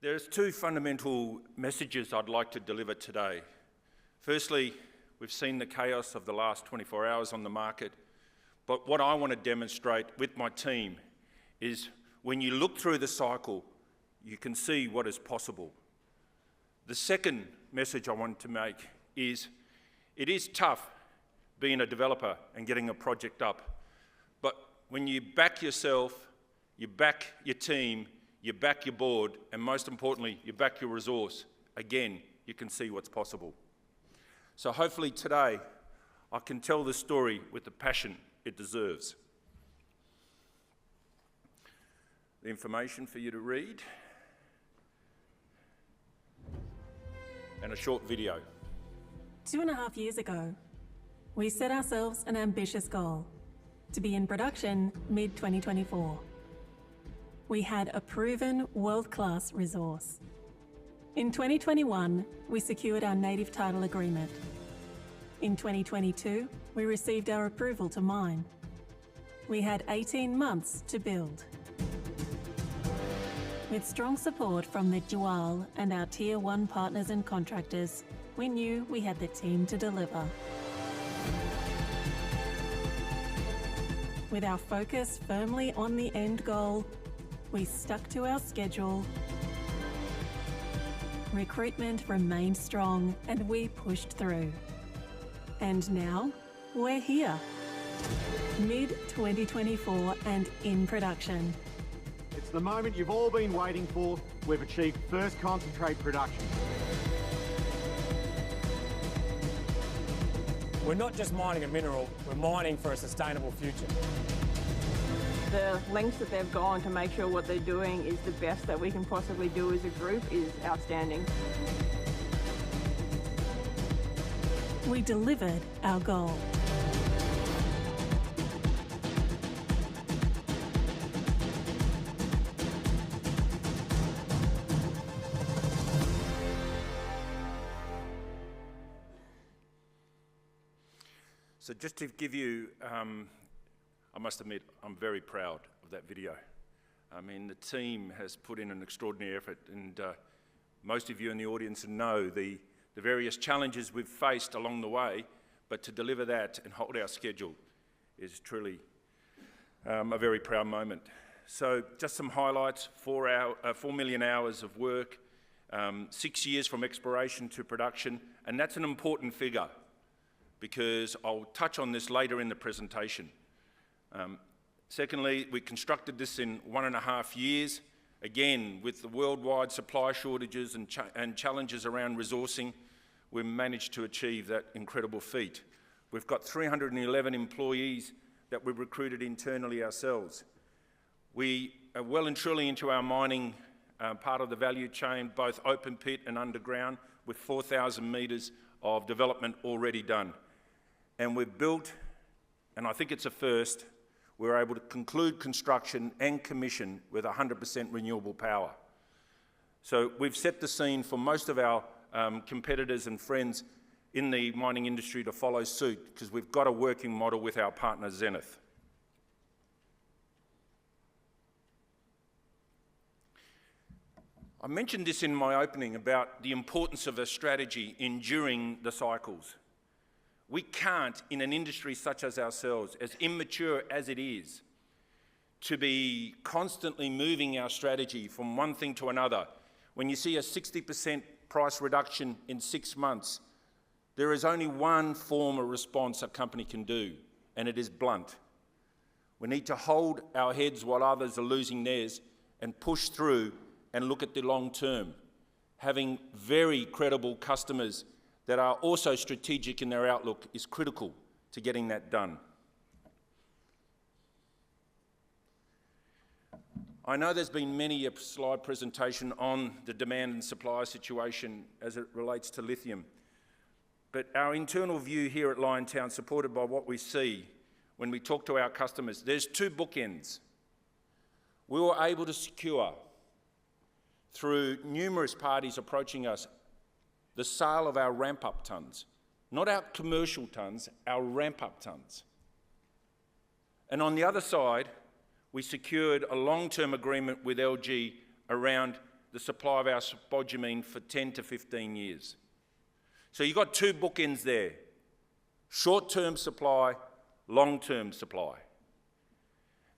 There's two fundamental messages I'd like to deliver today. Firstly, we've seen the chaos of the last 24 hours on the market, but what I want to demonstrate with my team is when you look through the cycle, you can see what is possible. The second message I want to make is it is tough being a developer and getting a project up, but when you back yourself, you back your team, you back your board, and most importantly, you back your resource, again, you can see what's possible. So hopefully today, I can tell the story with the passion it deserves. The information for you to read, and a short video. 2.5 years ago, we set ourselves an ambitious goal to be in production mid-2024. We had a proven world-class resource. In 2021, we secured our native title agreement. In 2022, we received our approval to mine. We had 18 months to build. With strong support from the Dual and our Tier 1 partners and contractors, we knew we had the team to deliver. With our focus firmly on the end goal, we stuck to our schedule. Recruitment remained strong and we pushed through. And now, we're here. Mid-2024 and in production. It's the moment you've all been waiting for. We've achieved first concentrate production. We're not just mining a mineral, we're mining for a sustainable future. The lengths that they've gone to make sure what they're doing is the best that we can possibly do as a group is outstanding. We delivered our goal. So just to give you, I must admit, I'm very proud of that video. I mean, the team has put in an extraordinary effort, and most of you in the audience know the various challenges we've faced along the way, but to deliver that and hold our schedule is truly a very proud moment. So just some highlights: 4 million hours of work, 6 years from exploration to production, and that's an important figure because I'll touch on this later in the presentation. Secondly, we constructed this in 1.5 years. Again, with the worldwide supply shortages and challenges around resourcing, we managed to achieve that incredible feat. We've got 311 employees that we've recruited internally ourselves. We are well and truly into our mining part of the value chain, both open pit and underground, with 4,000 metres of development already done. And we've built, and I think it's a first, we're able to conclude construction and commission with 100% renewable power. So we've set the scene for most of our competitors and friends in the mining industry to follow suit, because we've got a working model with our partner Zenith. I mentioned this in my opening about the importance of a strategy enduring the cycles. We can't, in an industry such as ourselves, as immature as it is, to be constantly moving our strategy from one thing to another. When you see a 60% price reduction in 6 months, there is only one form of response a company can do, and it is blunt. We need to hold our heads while others are losing theirs and push through and look at the long term. Having very credible customers that are also strategic in their outlook is critical to getting that done. I know there's been many a slide presentation on the demand and supply situation as it relates to lithium, but our internal view here at Liontown, supported by what we see when we talk to our customers, there's two bookends. We were able to secure, through numerous parties approaching us, the sale of our ramp-up tonnes. Not our commercial tonnes, our ramp-up tonnes. And on the other side, we secured a long-term agreement with LG around the supply of our spodumene for 10 to 15 years. So you've got two bookends there: short-term supply, long-term supply.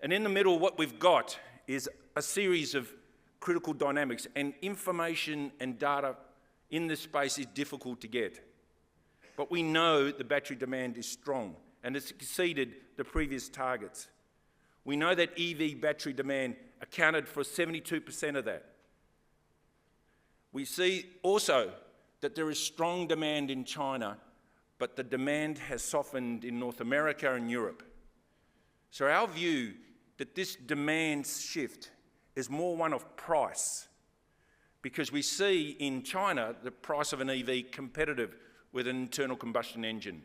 And in the middle, what we've got is a series of critical dynamics, and information and data in this space is difficult to get. But we know the battery demand is strong and it's exceeded the previous targets. We know that EV battery demand accounted for 72% of that. We see also that there is strong demand in China, but the demand has softened in North America and Europe. So our view that this demand shift is more one of price, because we see in China the price of an EV competitive with an internal combustion engine.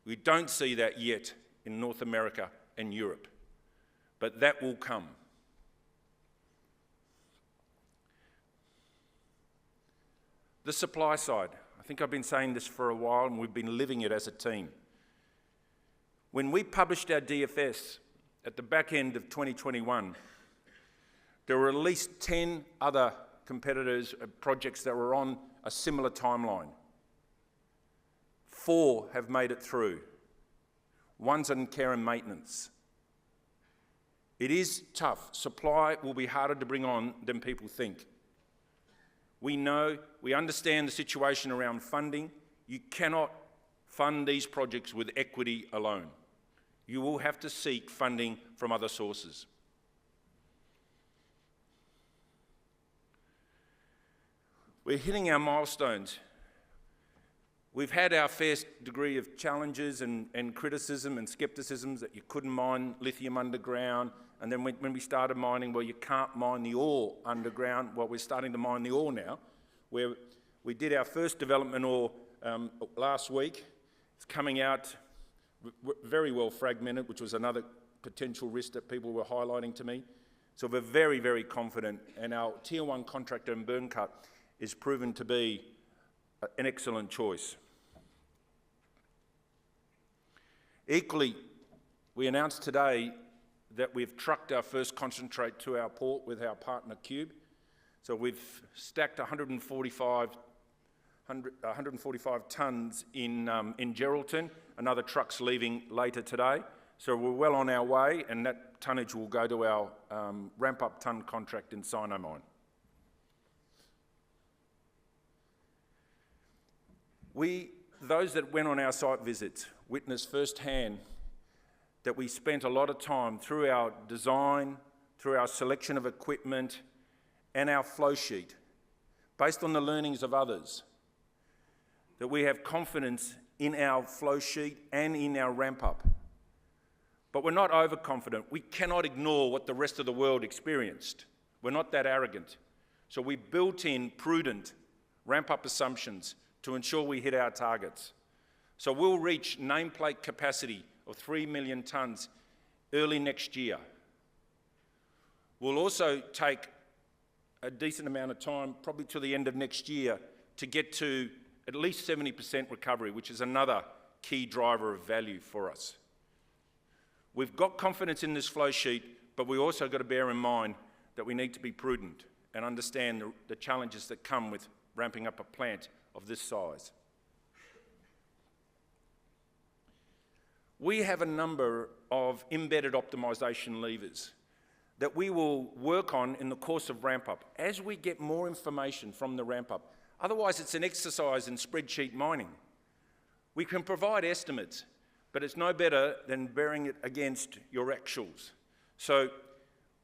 We don't see that yet in North America and Europe, but that will come. The supply side. I think I've been saying this for a while and we've been living it as a team. When we published our DFS at the back end of 2021, there were at least 10 other competitors, projects that were on a similar timeline. 4 have made it through. One's in care and maintenance. It is tough. Supply will be harder to bring on than people think. We know, we understand the situation around funding. You cannot fund these projects with equity alone. You will have to seek funding from other sources. We're hitting our milestones. We've had our fair degree of challenges and criticism and scepticisms that you couldn't mine lithium underground. And then when we started mining, well, you can't mine the ore underground. Well, we're starting to mine the ore now, where we did our first development ore last week. It's coming out very well fragmented, which was another potential risk that people were highlighting to me. So we're very, very confident, and our Tier 1 contractor in Burncut is proven to be an excellent choice. Equally, we announced today that we've trucked our first concentrate to our port with our partner Cube. So we've stacked 145 tonnes in Geraldton. Another truck's leaving later today. So we're well on our way, and that tonnage will go to our ramp-up tonne contract in Sinomine. Those that went on our site visits witnessed firsthand that we spent a lot of time through our design, through our selection of equipment, and our flow sheet, based on the learnings of others, that we have confidence in our flow sheet and in our ramp-up. But we're not overconfident. We cannot ignore what the rest of the world experienced. We're not that arrogant. So we built in prudent ramp-up assumptions to ensure we hit our targets. So we'll reach nameplate capacity of 3 million tonnes early next year. We'll also take a decent amount of time, probably to the end of next year, to get to at least 70% recovery, which is another key driver of value for us. We've got confidence in this flow sheet, but we also got to bear in mind that we need to be prudent and understand the challenges that come with ramping up a plant of this size. We have a number of embedded optimisation levers that we will work on in the course of ramp-up as we get more information from the ramp-up. Otherwise, it's an exercise in spreadsheet mining. We can provide estimates, but it's no better than bearing it against your actuals. So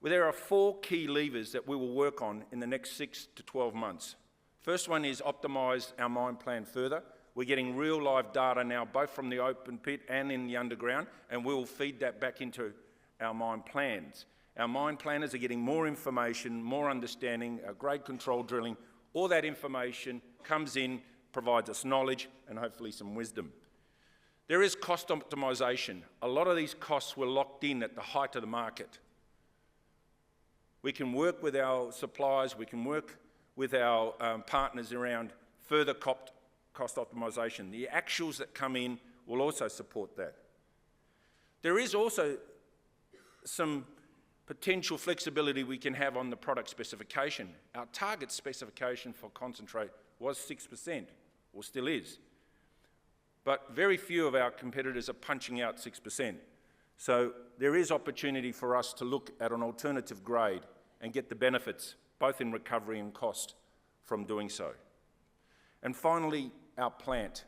there are 4 key levers that we will work on in the next 6 to 12 months. First one is optimise our mine plan further. We're getting real live data now, both from the open pit and in the underground, and we will feed that back into our mine plans. Our mine planners are getting more information, more understanding, grade control drilling. All that information comes in, provides us knowledge and hopefully some wisdom. There is cost optimisation. A lot of these costs were locked in at the height of the market. We can work with our suppliers, we can work with our partners around further cost optimisation. The actuals that come in will also support that. There is also some potential flexibility we can have on the product specification. Our target specification for concentrate was 6%, or still is. But very few of our competitors are punching out 6%. So there is opportunity for us to look at an alternative grade and get the benefits, both in recovery and cost, from doing so. And finally, our plant.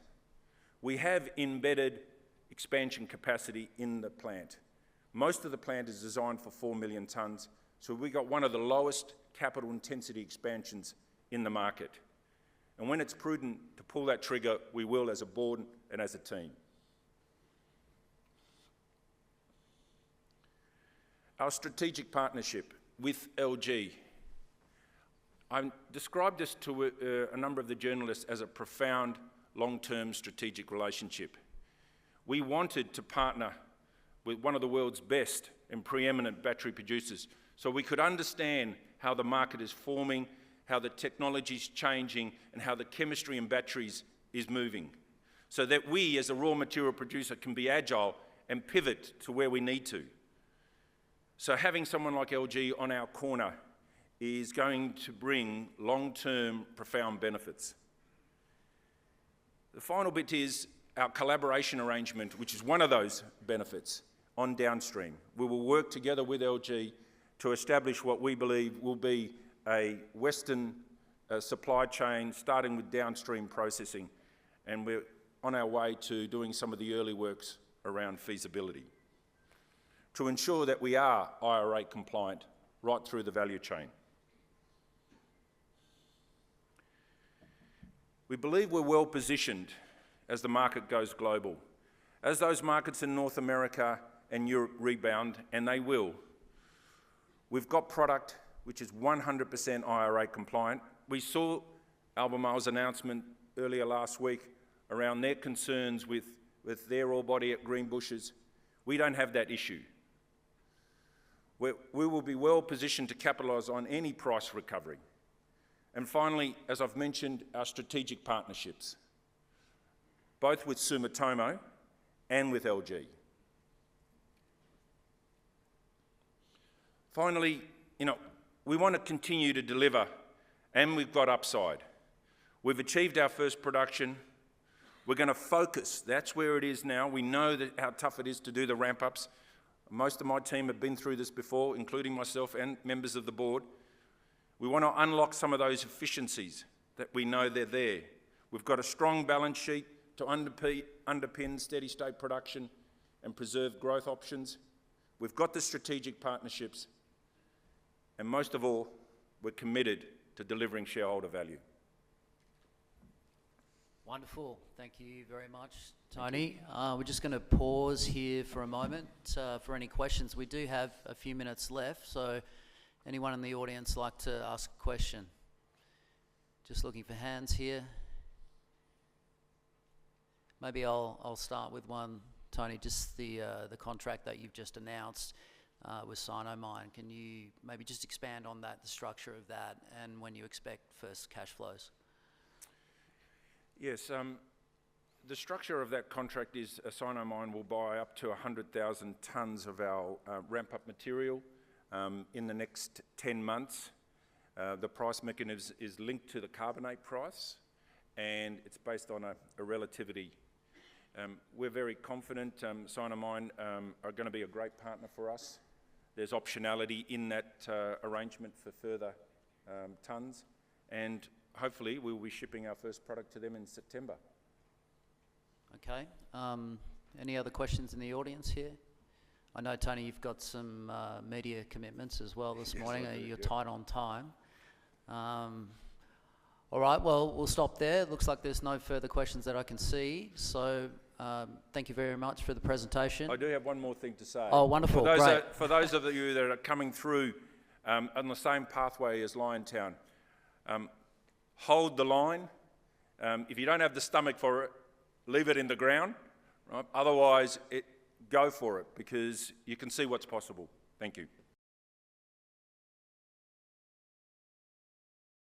We have embedded expansion capacity in the plant. Most of the plant is designed for 4 million tonnes, so we've got one of the lowest capital intensity expansions in the market. And when it's prudent to pull that trigger, we will as a board and as a team. Our strategic partnership with LG. I described this to a number of the journalists as a profound long-term strategic relationship. We wanted to partner with one of the world's best and preeminent battery producers so we could understand how the market is forming, how the technology is changing, and how the chemistry in batteries is moving, so that we, as a raw material producer, can be agile and pivot to where we need to. So having someone like LG on our corner is going to bring long-term, profound benefits. The final bit is our collaboration arrangement, which is one of those benefits on downstream. We will work together with LG to establish what we believe will be a Western supply chain, starting with downstream processing, and we're on our way to doing some of the early works around feasibility to ensure that we are IRA compliant right through the value chain. We believe we're well positioned as the market goes global. As those markets in North America and Europe rebound, and they will, we've got product which is 100% IRA compliant. We saw Albemarle's announcement earlier last week around their concerns with their ore body at Greenbushes. We don't have that issue. We will be well positioned to capitalise on any price recovery. And finally, as I've mentioned, our strategic partnerships, both with Sumitomo and with LG. Finally, we want to continue to deliver, and we've got upside. We've achieved our first production. We're going to focus. That's where it is now. We know how tough it is to do the ramp-ups. Most of my team have been through this before, including myself and members of the board. We want to unlock some of those efficiencies that we know they're there. We've got a strong balance sheet to underpin steady state production and preserve growth options. We've got the strategic partnerships, and most of all, we're committed to delivering shareholder value. Wonderful. Thank you very much, Tony. We're just going to pause here for a moment for any questions. We do have a few minutes left, so anyone in the audience like to ask a question? Just looking for hands here. Maybe I'll start with one, Tony, just the contract that you've just announced with Sinomine. Can you maybe just expand on that, the structure of that, and when you expect first cash flows? Yes, the structure of that contract is Sinomine will buy up to 100,000 tonnes of our ramp-up material in the next 10 months. The price mechanism is linked to the carbonate price, and it's based on a relativity. We're very confident Sinomine are going to be a great partner for us. There's optionality in that arrangement for further tonnes, and hopefully we'll be shipping our first product to them in September. Okay. Any other questions in the audience here? I know, Tony, you've got some media commitments as well this morning. You're tight on time. All right, well, we'll stop there. It looks like there's no further questions that I can see. So thank you very much for the presentation. I do have one more thing to say. Oh, wonderful. For those of you that are coming through on the same pathway as Liontown, hold the line. If you don't have the stomach for it, leave it in the ground. Right? Otherwise, go for it, because you can see what's possible. Thank you.